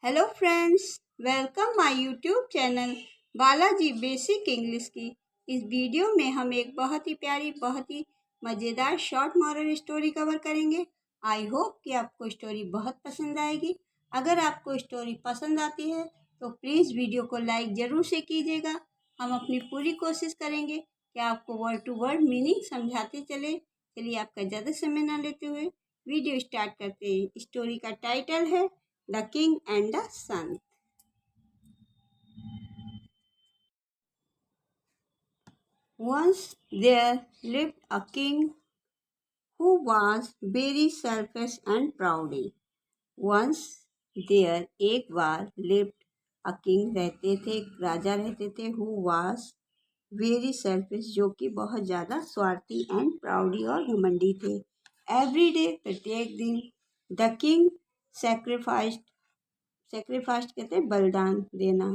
Hello friends, welcome my YouTube channel Balaji basic English की। इस video में हम एक बहुत ही प्यारी, बहुत ही मज़ेदार शॉर्ट मॉरल स्टोरी कवर करेंगे। आई होप कि आपको स्टोरी बहुत पसंद आएगी। अगर आपको स्टोरी पसंद आती है तो प्लीज़ वीडियो को लाइक ज़रूर से कीजिएगा। हम अपनी पूरी कोशिश करेंगे कि आपको वर्ड टू वर्ड मीनिंग समझाते चले। चलिए, आपका ज़्यादा समय ना लेते हुए वीडियो स्टार्ट करते हैं। स्टोरी का टाइटल है The King and the Sun. Once there lived a king who was very selfish and proud. Once there एक बार lived a king रहते थे, एक राजा रहते थे, who was very selfish जो कि बहुत ज़्यादा स्वार्थी and proud और घमंडी थे। Every day प्रत्येक दिन the king sacrificed कहते हैं बलिदान देना।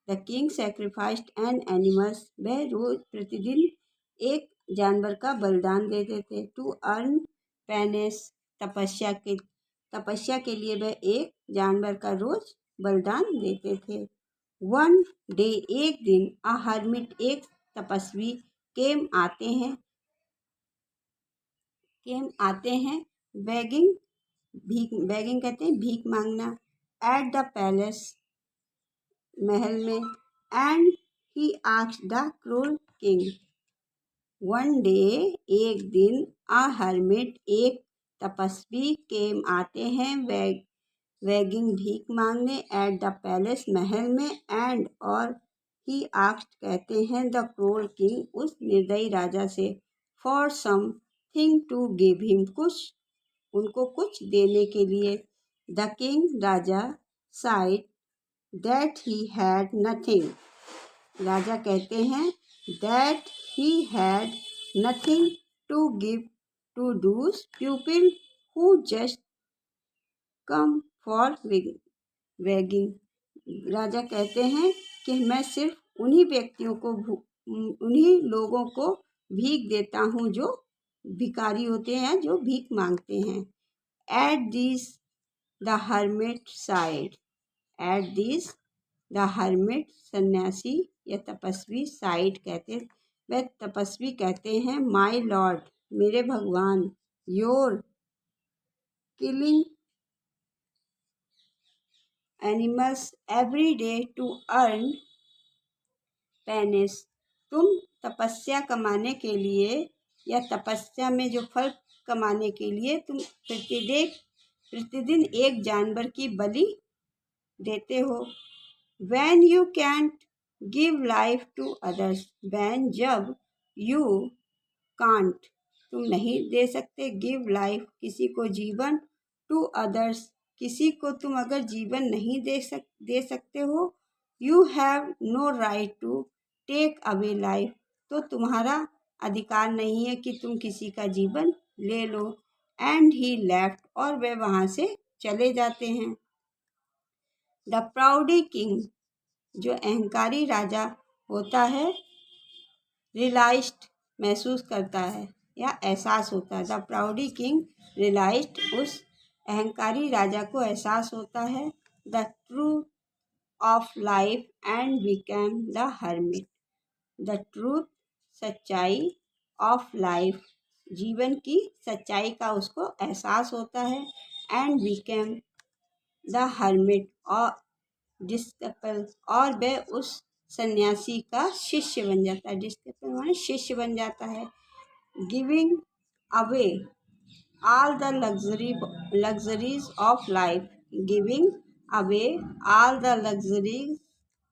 The king sacrificed an animals, वह रोज प्रतिदिन एक जानवर का बलिदान देते थे। टू अर्न पेनेस, तपस्या के लिए वह एक जानवर का रोज बलिदान देते थे। वन डे, एक दिन, अ हर्मिट, एक तपस्वी, केम आते हैं बेगिंग कहते हैं भीख मांगना। एट द पैलेस, महल में। एंड ही आस्क्ड द क्रूर किंग, वन डे, एक दिन, अ हर्मिट, एक तपस्वी, केम आते हैं बेगिंग भीख मांगने। एट द पैलेस, महल में। एंड और ही आस्क्ड कहते हैं द क्रूर किंग, उस निर्दयी राजा से, for something to give him, उनको कुछ देने के लिए। द किंग, राजा, said that he had nothing, राजा कहते हैं that he had nothing to give to those people who just come for begging, राजा कहते हैं कि मैं सिर्फ उन्हीं लोगों को भीख देता हूँ जो भिखारी होते हैं, जो भीख मांगते हैं। At this the hermit side, at this the hermit, सन्यासी या तपस्वी, साइड कहते, वह तपस्वी कहते हैं, माय लॉर्ड, मेरे भगवान, your killing animals every day to earn penance, तुम तपस्या कमाने के लिए या तपस्या में जो फल कमाने के लिए तुम प्रतिदिन एक जानवर की बलि देते हो। When you can't give life to others, when जब, you can't तुम नहीं दे सकते, give life किसी को जीवन, to others किसी को तुम अगर जीवन नहीं दे सकते हो, you have no right to take away life, तो तुम्हारा अधिकार नहीं है कि तुम किसी का जीवन ले लो। एंड ही लेफ्ट, और वे वहाँ से चले जाते हैं। द प्राउडी किंग, जो अहंकारी राजा होता है, रियलाइज्ड महसूस करता है या एहसास होता है। द प्राउडी किंग रियलाइज्ड, उस अहंकारी राजा को एहसास होता है, the truth of life and became the hermit, the truth सच्चाई, ऑफ लाइफ जीवन की सच्चाई का उसको एहसास होता है। एंड बिकेम द हर्मिट, और डिस्कपल, और वह उस सन्यासी का शिष्य बन जाता है। डिस्कपल माने शिष्य बन जाता है। Giving away all the luxuries of life, giving away all the luxuries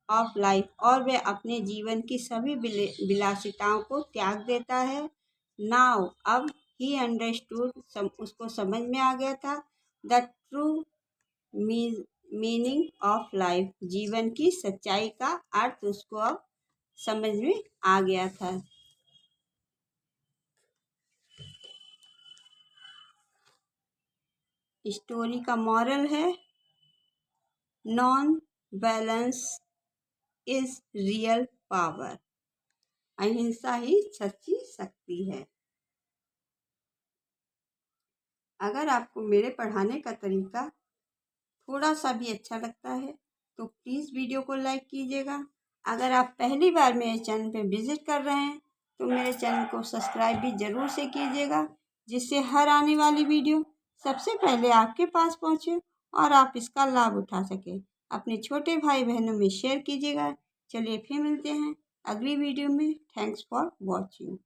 of life, और वह अपने जीवन की सभी विलासिताओं को त्याग देता है। नाउ, अब, ही अंडरस्टूड, उसको समझ में आ गया था, the true meaning of life, जीवन की सच्चाई का अर्थ उसको अब समझ में आ गया था। स्टोरी का मॉरल है, non balance is real power, अहिंसा ही सच्ची शक्ति है। अगर आपको मेरे पढ़ाने का तरीका थोड़ा सा भी अच्छा लगता है तो प्लीज़ वीडियो को लाइक कीजिएगा। अगर आप पहली बार मेरे चैनल पे विज़िट कर रहे हैं तो मेरे चैनल को सब्सक्राइब भी ज़रूर से कीजिएगा, जिससे हर आने वाली वीडियो सबसे पहले आपके पास पहुंचे और आप इसका लाभ उठा सकें। अपने छोटे भाई बहनों में शेयर कीजिएगा। चलिए फिर मिलते हैं अगली वीडियो में। Thanks for watching.